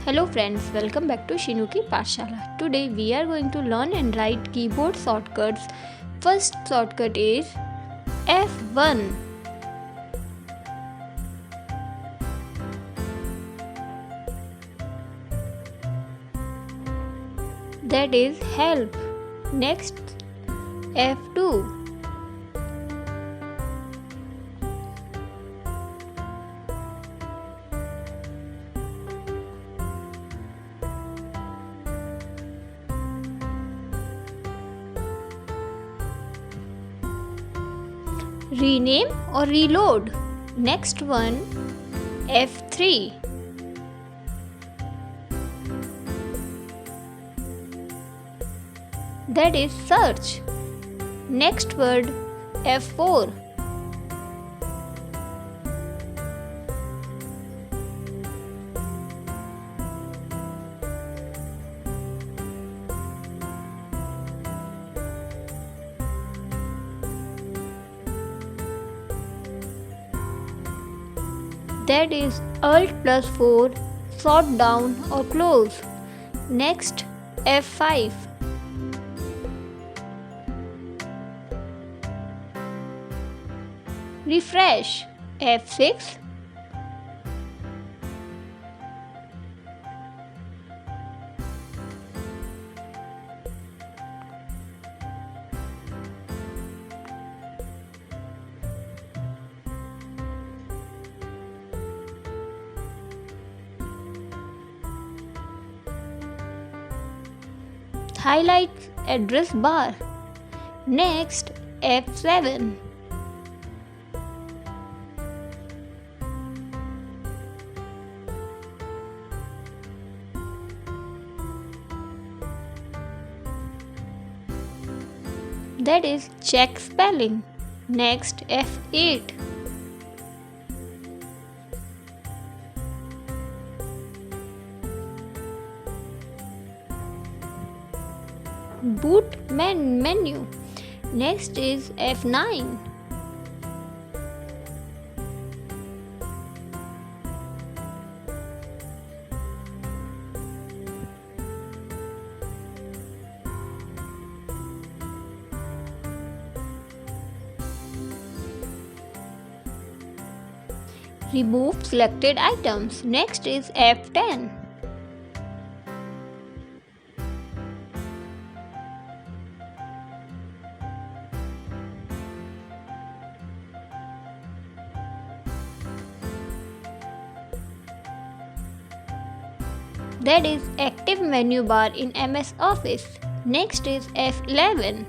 Hello friends, welcome back to Shinuki Pathshala. Today we are going to learn and write keyboard shortcuts. First shortcut is F1. That is help. Next F2. Rename or reload. Next one F3. That is search. Next word F4. That is Alt plus 4, sort down or close. Next F5. Refresh. F6. Highlight address bar. Next F7. That is check spelling. Next F8. Boot menu. Next is F9. Remove selected items. Next is F10. That is active menu bar in MS Office. Next is F11.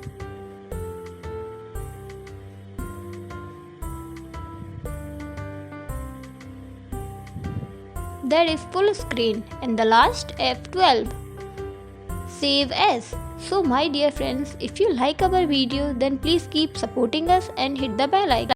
That is full screen. And the last F12. Save as. So my dear friends, if you like our video, then please keep supporting us and hit the bell icon.